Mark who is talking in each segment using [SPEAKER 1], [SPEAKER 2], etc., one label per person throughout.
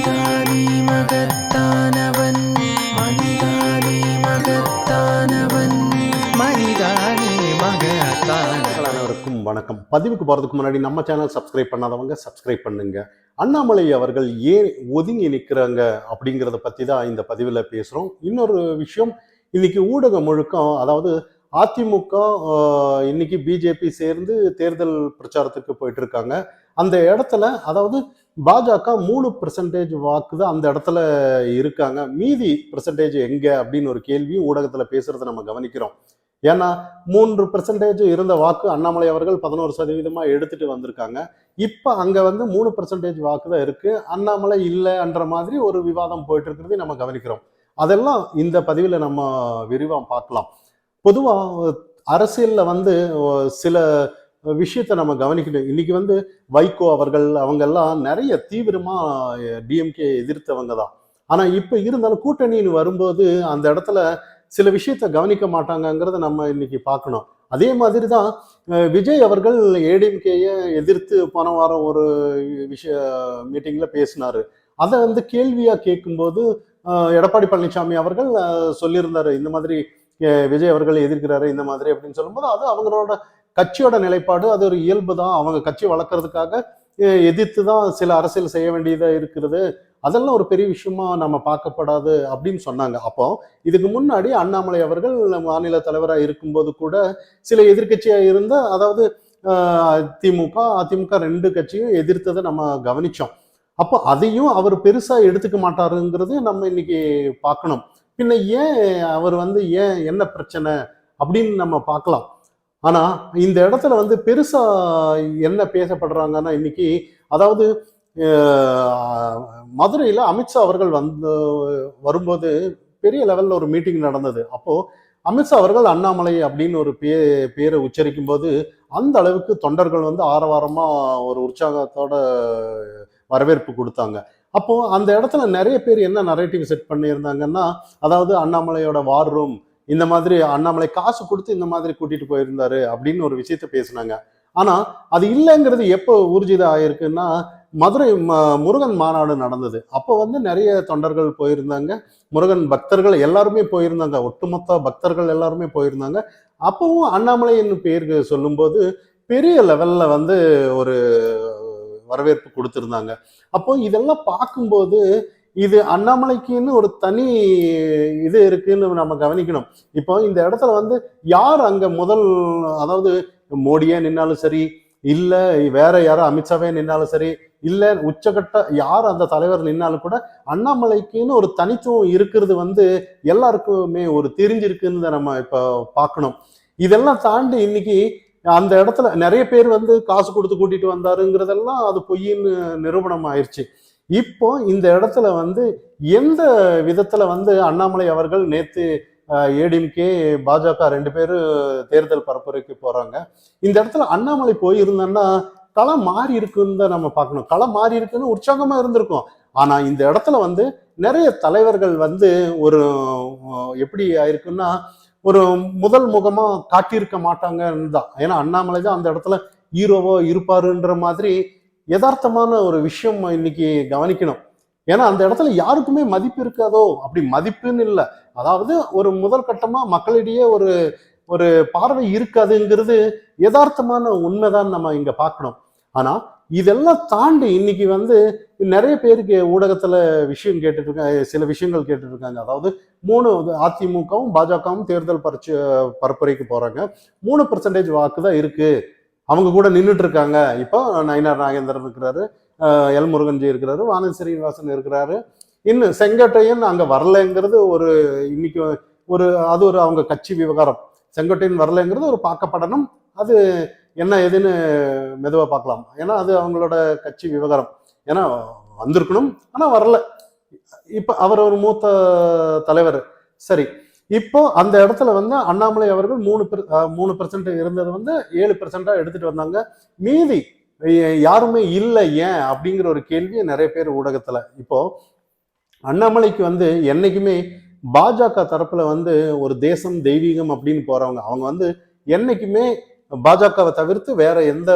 [SPEAKER 1] மனிதானே மகத்தானவன், மனிதானே மகத்தானவன், மனிதானே மகத்தானவன்.
[SPEAKER 2] அனைவருக்கும் வணக்கம். பதிவுக்கு போறதுக்கு முன்னாடி நம்ம சேனல் சப்ஸ்கிரைப் பண்ணாதவங்க சப்ஸ்கிரைப் பண்ணுங்க. அண்ணாமலை அவர்கள் ஏன் ஒதுங்கி நிற்கிறாங்க அப்படிங்கிறத பத்தி தான் இந்த பதிவுல பேசுறோம். இன்னொரு விஷயம், இன்னைக்கு ஊடகம் முழுக்கம், அதாவது அதிமுக இன்னைக்கு பிஜேபி சேர்ந்து தேர்தல் பிரச்சாரத்துக்கு போயிட்டு இருக்காங்க. அந்த இடத்துல, அதாவது பாஜக 3% வாக்கு தான் அந்த இடத்துல இருக்காங்க. மீதி பெர்சன்டேஜ் எங்க அப்படின்னு ஒரு கேள்வி ஊடகத்துல பேசுறதை நம்ம கவனிக்கிறோம். ஏன்னா 3% இருந்த வாக்கு அண்ணாமலை அவர்கள் 11% எடுத்துட்டு வந்திருக்காங்க. இப்ப அங்க 3% வாக்கு தான் இருக்கு. அண்ணாமலை இல்லைன்ற மாதிரி ஒரு விவாதம் போயிட்டு இருக்கிறது நம்ம கவனிக்கிறோம். அதெல்லாம் இந்த பதிவுல நம்ம விரிவா பார்க்கலாம். பொதுவா அரசியல்ல சில விஷயத்த நம்ம கவனிக்கணும். இன்னைக்கு வைகோ அவர்கள் அவங்க எல்லாம் நிறைய தீவிரமா டிஎம்கே எதிர்த்தவங்க தான். ஆனா இப்ப இருந்தாலும் கூட்டணின்னு வரும்போது அந்த இடத்துல சில விஷயத்த கவனிக்க மாட்டாங்கிறத நம்ம இன்னைக்கு பார்க்கணும். அதே மாதிரி தான் விஜய் அவர்கள் ஏடிஎம்கேய எதிர்த்து போன வாரம் ஒரு விஷய மீட்டிங்ல பேசினாரு. அதை கேள்வியா கேட்கும்போது எடப்பாடி பழனிசாமி அவர்கள் சொல்லியிருந்தாரு, இந்த மாதிரி விஜய் அவர்கள் எதிர்க்கிறாரு இந்த மாதிரி அப்படின்னு சொல்லும்போது, அது அவங்களோட கட்சியோட நிலைப்பாடு, அது ஒரு இயல்பு தான். அவங்க கட்சி வளர்க்கறதுக்காக எதிர்த்து தான் சில அரசியல் செய்ய வேண்டியதா இருக்கிறது. அதெல்லாம் ஒரு பெரிய விஷயமா நம்ம பார்க்கப்படாது அப்படின்னு சொன்னாங்க. அப்போ இதுக்கு முன்னாடி அண்ணாமலை அவர்கள் மாநில தலைவராக இருக்கும்போது கூட சில எதிர்கட்சியா இருந்த, அதாவது திமுக அதிமுக 2 கட்சியும் எதிர்த்ததை நம்ம கவனிச்சோம். அப்போ அதையும் அவர் பெருசா எடுத்துக்க மாட்டாருங்கிறது நம்ம இன்னைக்கு பார்க்கணும். பின்ன ஏன் அவர் ஏன் என்ன பிரச்சனை அப்படின்னு நம்ம பார்க்கலாம். ஆனா இந்த இடத்துல பெருசா என்ன பேசப்படுறாங்கன்னா, இன்னைக்கு அதாவது மதுரையில அமித்ஷா அவர்கள் வரும்போது பெரிய லெவல்ல ஒரு மீட்டிங் நடந்தது. அப்போ அமித்ஷா அவர்கள் அண்ணாமலை அப்படின்னு ஒரு பேரை உச்சரிக்கும் போது அந்த அளவுக்கு தொண்டர்கள் ஆரவாரமா ஒரு உற்சாகத்தோட வரவேற்பு கொடுத்தாங்க. அப்போ அந்த இடத்துல நிறைய பேர் என்ன நரேட்டிவ் செட் பண்ணியிருந்தாங்கன்னா, அதாவது அண்ணாமலையோட வார் ரூம், இந்த மாதிரி அண்ணாமலை காசு கொடுத்து இந்த மாதிரி கூட்டிட்டு போயிருந்தாரு அப்படின்னு ஒரு விஷயத்த பேசினாங்க. ஆனா அது இல்லைங்கிறது எப்போ ஊர்ஜிதம் ஆயிருக்குன்னா, மதுரை முருகன் மாநாடு நடந்தது. அப்போ நிறைய தொண்டர்கள் போயிருந்தாங்க, முருகன் பக்தர்கள் எல்லாருமே போயிருந்தாங்க, ஒட்டுமொத்த பக்தர்கள் எல்லாருமே போயிருந்தாங்க. அப்பவும் அண்ணாமலைன்னு பேருக்கு சொல்லும்போது பெரிய லெவல்ல ஒரு வரவேற்பு கொடுத்திருந்தாங்க. அப்போ இதெல்லாம் பார்க்கும்போது இது அண்ணாமலைக்குன்னு ஒரு தனி இது இருக்குன்னு நம்ம கவனிக்கணும். இப்போ இந்த இடத்துல யார் அங்க முதல், அதாவது மோடியே நின்னாலும் சரி, இல்ல வேற யாரோ அமித்ஷாவே நின்னாலும் சரி, இல்ல உச்சகட்ட யார் அந்த தலைவர் நின்னாலும் கூட அண்ணாமலைக்குன்னு ஒரு தனித்துவம் இருக்கிறது எல்லாருக்குமே ஒரு தெரிஞ்சிருக்குன்னு நம்ம இப்ப பார்க்கணும். இதெல்லாம் தாண்டி இன்னைக்கு அந்த இடத்துல நிறைய பேர் காசு கொடுத்து கூட்டிட்டு வந்தாருங்கிறதெல்லாம் அது பொய்ன்னு நிரூபணம் ஆயிடுச்சு. இப்போ இந்த இடத்துல எந்த விதத்துல அண்ணாமலை அவர்கள் நேத்து ஏடிஎம்கே பாஜக 2 பேரும் தேர்தல் பரப்புரைக்கு போறாங்க. இந்த இடத்துல அண்ணாமலை போயிருந்தோம்னா களம் மாறி இருக்குன்னு தான் நம்ம பார்க்கணும். களம் மாறி இருக்குன்னு உற்சாகமா இருந்திருக்கும். ஆனா இந்த இடத்துல நிறைய தலைவர்கள் ஒரு எப்படி ஆயிருக்குன்னா, ஒரு முதல் முகமா காட்டியிருக்க மாட்டாங்கன்னு தான். ஏன்னா அண்ணாமலை தான் அந்த இடத்துல ஹீரோவோ இருப்பாருன்ற மாதிரி யதார்த்தமான ஒரு விஷயம் இன்னைக்கு கவனிக்கணும். ஏன்னா அந்த இடத்துல யாருக்குமே மதிப்பு இருக்காதோ, அப்படி மதிப்புன்னு இல்லை, அதாவது ஒரு முதல் கட்டமா மக்களிடையே ஒரு ஒரு பார்வை இருக்காதுங்கிறது யதார்த்தமான உண்மைதான் நம்ம இங்க பார்க்கணும். ஆனா இதெல்லாம் தாண்டி இன்னைக்கு நிறைய பேருக்கு ஊடகத்துல விஷயம் கேட்டுட்டு இருக்காங்க, சில விஷயங்கள் கேட்டுட்டு இருக்காங்க. அதாவது அதிமுகவும் பாஜகவும் தேர்தல் பரப்புரைக்கு போறாங்க, 3% வாக்கு தான் இருக்கு, அவங்க கூட நின்றுட்டு இருக்காங்க. இப்போ நயினார் நாகேந்திரன் இருக்கிறாரு, எல் முருகன்ஜி இருக்கிறாரு, வானதி சீனிவாசன் இருக்கிறாரு, இன்னும் செங்கோட்டையன் அங்க வரலைங்கிறது ஒரு இன்னைக்கு ஒரு அது ஒரு அவங்க கட்சி விவகாரம். செங்கோட்டையன் வரலைங்கிறது ஒரு பார்க்கப்படணும். அது என்ன ஏதுன்னு மெதுவா பார்க்கலாம். ஏன்னா அது அவங்களோட கட்சி விவகாரம். ஏன்னா வந்திருக்கணும், ஆனா வரல. இப்ப அவர் ஒரு மூத்த தலைவர். சரி, இப்போ அந்த இடத்துல அண்ணாமலை அவர்கள் 3% இருந்தது 7% எடுத்துட்டு வந்தாங்க. மீதி யாருமே இல்லை, ஏன் அப்படிங்கிற ஒரு கேள்வியை நிறைய பேர் ஊடகத்துல. இப்போ அண்ணாமலைக்கு என்னைக்குமே பாஜக தரப்புல ஒரு தேசம் தெய்வீகம் அப்படின்னு போறவங்க, அவங்க என்னைக்குமே பாஜகவை தவிர்த்து வேற எந்த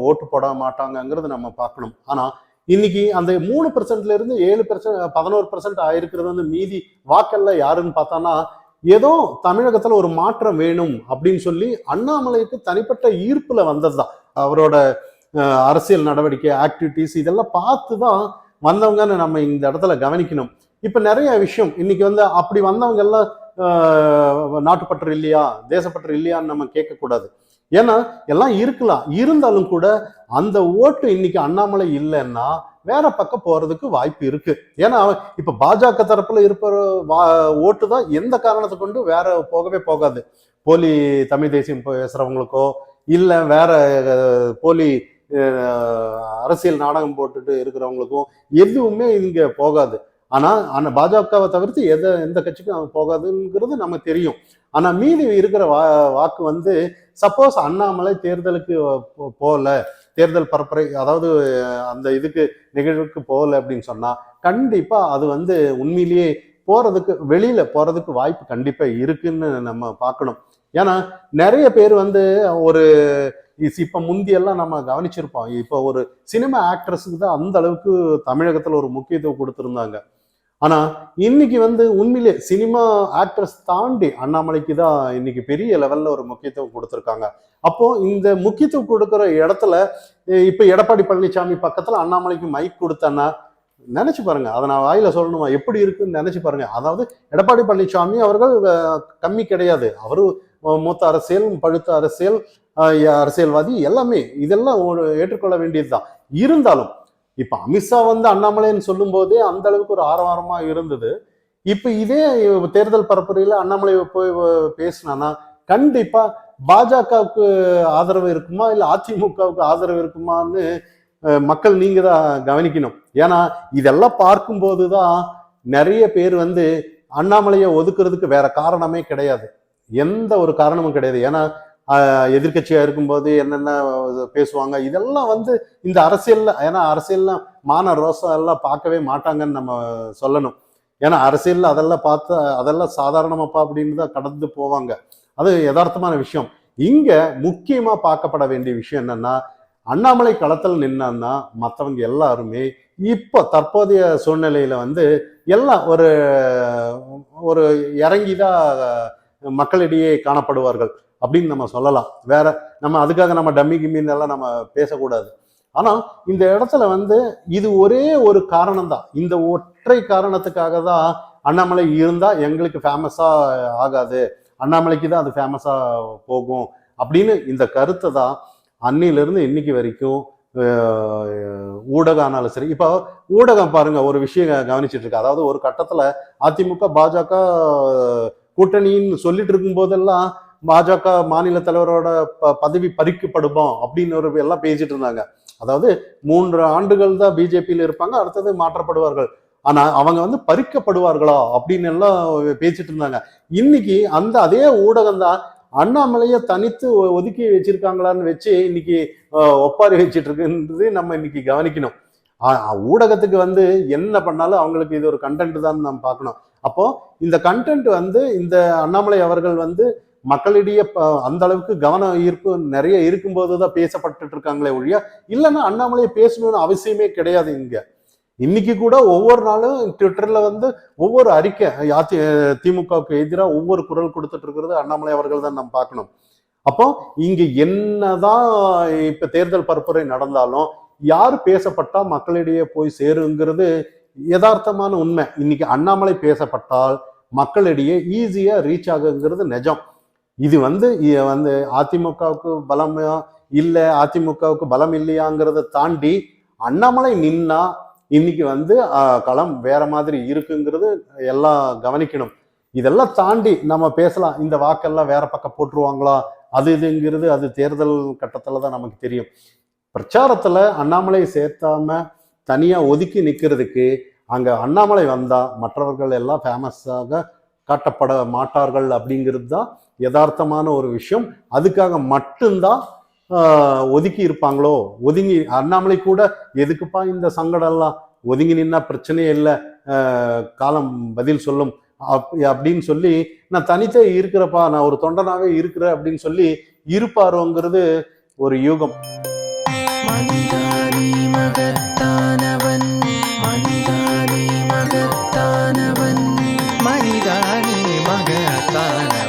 [SPEAKER 2] ஓட்டு போட மாட்டாங்கிறது நம்ம பார்க்கணும். ஆனா இன்னைக்கு அந்த 3% இருந்து 7%, 11% ஆயிருக்கிறது வந்து மீதி வாக்கெல்லாம் யாருன்னு பார்த்தானா, ஏதோ தமிழகத்துல ஒரு மாற்றம் வேணும் அப்படின்னு சொல்லி அண்ணாமலைக்கு தனிப்பட்ட ஈர்ப்புல வந்ததுதான். அவரோட அரசியல் நடவடிக்கை, ஆக்டிவிட்டிஸ் இதெல்லாம் பார்த்துதான் வந்தவங்கன்னு நம்ம இந்த இடத்துல கவனிக்கணும். இப்ப நிறைய விஷயம் இன்னைக்கு வந்து அப்படி வந்தவங்க எல்லாம் நாட்டுப்பற்று இல்லையா, தேசப்பற்று இல்லையான்னு நம்ம கேட்கக்கூடாது. ஏன்னா எல்லாம் இருக்கலாம், இருந்தாலும் கூட அந்த ஓட்டு இன்னைக்கு அண்ணாமலை இல்லைன்னா வேற பக்கம் போறதுக்கு வாய்ப்பு இருக்கு. ஏன்னா இப்ப பாஜக தரப்புல இருப்ப ஓட்டு தான் எந்த காரணத்தை கொண்டு வேற போகவே போகாது. போலி தமிழ் தேசியம் பேசுறவங்களுக்கோ இல்ல வேற போலி அரசியல் நாடகம் போட்டுட்டு இருக்கிறவங்களுக்கும் எதுவுமே இங்க போகாது. ஆனா பாஜகவை தவிர்த்து எந்த கட்சிக்கும் போகாதுங்கிறது நம்ம தெரியும். ஆனா மீதி இருக்கிற வாக்கு வந்து சப்போஸ் அண்ணாமலை தேர்தலுக்கு போகல, தேர்தல் பரப்புரை அதாவது அந்த இதுக்கு நிகழ்வுக்கு போகல அப்படின்னு சொன்னா கண்டிப்பா அது வந்து உண்மையிலேயே வெளியில போறதுக்கு வாய்ப்பு கண்டிப்பா இருக்குன்னு நம்ம பார்க்கணும். ஏன்னா நிறைய பேர் வந்து ஒரு இப்ப முந்தியெல்லாம் நம்ம கவனிச்சிருப்போம். இப்ப ஒரு சினிமா ஆக்ட்ரஸுக்கு தான் அந்த அளவுக்கு தமிழகத்துல ஒரு முக்கியத்துவம் கொடுத்திருந்தாங்க. ஆனா இன்னைக்கு வந்து உண்மையிலே சினிமா ஆக்ட்ரஸ் தாண்டி அண்ணாமலைக்கு தான் இன்னைக்கு பெரிய லெவல்ல ஒரு முக்கியத்துவம் கொடுத்திருக்காங்க. அப்போ இந்த முக்கியத்துவம் கொடுக்கிற இடத்துல இப்ப எடப்பாடி பழனிசாமி பக்கத்துல அண்ணாமலைக்கு மைக் கொடுத்தன்னா நினைச்சு பாருங்க. அதை நான் வாயில சொல்லணுமா, எப்படி இருக்குன்னு நினைச்சு பாருங்க. அதாவது எடப்பாடி பழனிசாமி அவர்கள் கம்மி கிடையாது. அவரு மூத்த அரசியல், பழுத்த அரசியல், அரசியல்வாதி எல்லாமே, இதெல்லாம் ஏற்றுக்கொள்ள வேண்டியதுதான். இருந்தாலும் இப்ப அமித்ஷா வந்து அண்ணாமலைன்னு சொல்லும் போதே அந்த அளவுக்கு ஒரு ஆரவாரமா இருந்தது. இப்ப இதே தேர்தல் பரப்புரையில அண்ணாமலை போய் பேசினானா கண்டிப்பா பாஜகவுக்கு ஆதரவு இருக்குமா இல்ல அதிமுகவுக்கு ஆதரவு இருக்குமான்னு மக்கள் நீங்க தான் கவனிக்கணும். ஏன்னா இதெல்லாம் பார்க்கும்போதுதான் நிறைய பேர் வந்து அண்ணாமலையை ஒதுக்குறதுக்கு வேற காரணமே கிடையாது, எந்த ஒரு காரணமும் கிடையாது. ஏன்னா எதிர்கட்சியா இருக்கும்போது என்னென்ன பேசுவாங்க இதெல்லாம் வந்து இந்த அரசியல்ல, ஏன்னா அரசியல்ல மான ரோசம் எல்லாம் பார்க்கவே மாட்டாங்கன்னு நம்ம சொல்லணும். ஏன்னா அரசியல்ல அதெல்லாம் பார்த்து அதெல்லாம் சாதாரணமாப்பா அப்படின்னு தான் கடந்து போவாங்க. அது யதார்த்தமான விஷயம். இங்க முக்கியமா பார்க்கப்பட வேண்டிய விஷயம் என்னன்னா, அண்ணாமலை களத்தில் நின்னா மற்றவங்க எல்லாருமே இப்ப தற்போதைய சூழ்நிலையில வந்து எல்லாம் ஒரு ஒரு இறங்கிதான் மக்களிடையே காணப்படுவார்கள் அப்படின்னு நம்ம சொல்லலாம். வேற நம்ம அதுக்காக நம்ம டம்மி கிம்மின்னு எல்லாம் நம்ம பேசக்கூடாது. ஆனா இந்த இடத்துல வந்து இது ஒரே ஒரு காரணம் தான். இந்த ஒற்றை காரணத்துக்காக தான் அண்ணாமலை இருந்தா எங்களுக்கு ஃபேமஸா ஆகாது, அண்ணாமலைக்கு தான் அது ஃபேமஸா போகும் அப்படின்னு இந்த கருத்தை தான் அன்னிலிருந்து இன்னைக்கு வரைக்கும் ஊடகம் ஆனாலும் சரி. இப்போ ஊடகம் பாருங்க ஒரு விஷயம் கவனிச்சுட்டு இருக்கு. அதாவது ஒரு கட்டத்துல அதிமுக பாஜக கூட்டணின்னு சொல்லிட்டு இருக்கும் போதெல்லாம் பாஜக மாநில தலைவரோட பதவி பறிக்கப்படுமா அப்படின்னு எல்லாம் பேசிட்டு இருந்தாங்க. அதாவது 3 ஆண்டுகள் தான் பிஜேபியில இருப்பாங்க, அடுத்தது மாற்றப்படுவார்கள். ஆனா அவங்க வந்து பறிக்கப்படுவார்களா அப்படின்னு எல்லாம் பேசிட்டு இருந்தாங்க. இன்னைக்கு அதே ஊடகம் தான் அண்ணாமலையை தனித்து ஒதுக்கி வச்சிருக்காங்களான்னு வச்சு இன்னைக்கு ஒப்பாரி வச்சிட்டு இருக்குன்றது நம்ம இன்னைக்கு கவனிக்கணும். ஊடகத்துக்கு வந்து என்ன பண்ணாலும் அவங்களுக்கு இது ஒரு கண்டென்ட் தான் நம்ம பார்க்கணும். அப்போ இந்த கண்டென்ட் வந்து இந்த அண்ணாமலை அவர்கள் வந்து மக்களிடையே அந்த அளவுக்கு கவன ஈர்ப்பு நிறைய இருக்கும்போதுதான் பேசப்பட்டு இருக்காங்களே ஒழிய இல்லைன்னா அண்ணாமலையை பேசணும்னு அவசியமே கிடையாது. இன்னைக்கு கூட ஒவ்வொரு நாளும் ட்விட்டர்ல வந்து ஒவ்வொரு அறிக்கை திமுகவுக்கு எதிராக ஒவ்வொரு குரல் கொடுத்துட்டு இருக்கிறது அண்ணாமலை அவர்கள் தான் நம்ம பார்க்கணும். அப்போ இங்க என்னதான் இப்ப தேர்தல் பரப்புரை நடந்தாலும் யாரு பேசப்பட்டா மக்களிடையே போய் சேருங்கிறது யதார்த்தமான உண்மை. இன்னைக்கு அண்ணாமலை பேசப்பட்டால் மக்களிடையே ஈஸியா ரீச் ஆகுங்கிறது நிஜம். இது வந்து அதிமுகவுக்கு பலமா இல்ல அதிமுகவுக்கு பலம் இல்லையாங்கிறத தாண்டி அண்ணாமலை நின்னா இன்னைக்கு வந்து களம் வேற மாதிரி இருக்குங்கிறது எல்லாம் கவனிக்கணும். இதெல்லாம் தாண்டி நம்ம பேசலாம், இந்த வாக்கெல்லாம் வேற பக்கம் போட்டுருவாங்களா இதுங்கிறது அது தேர்தல் கட்டத்துல தான் நமக்கு தெரியும். பிரச்சாரத்துல அண்ணாமலை சேர்த்தாம தனியா ஒதுக்கி நிக்கிறதுக்கு அங்க அண்ணாமலை வந்தா மற்றவர்கள் எல்லாம் ஃபேமஸாக காட்டப்பட மாட்டார்கள் அப்படிங்கிறது தான் யதார்த்தமான ஒரு விஷயம். அதுக்காக மட்டும்தான் ஒதுக்கி இருப்பாங்களோ, ஒதுங்கி அண்ணாமலை கூட எதுக்குப்பா இந்த சங்கடம் எல்லாம், ஒதுங்கி நின்னா பிரச்சனையே இல்லை, காலம் பதில் சொல்லும் அப்படின்னு சொல்லி நான் தனித்தே இருக்கிறப்பா, நான் ஒரு தொண்டனாவே இருக்கிறேன் அப்படின்னு சொல்லி இருப்பாரோங்கிறது ஒரு யூகம்.
[SPEAKER 1] மனிதானி மகத்தானவன் மகத்தானவன் மனிதானே மகத்தானவன்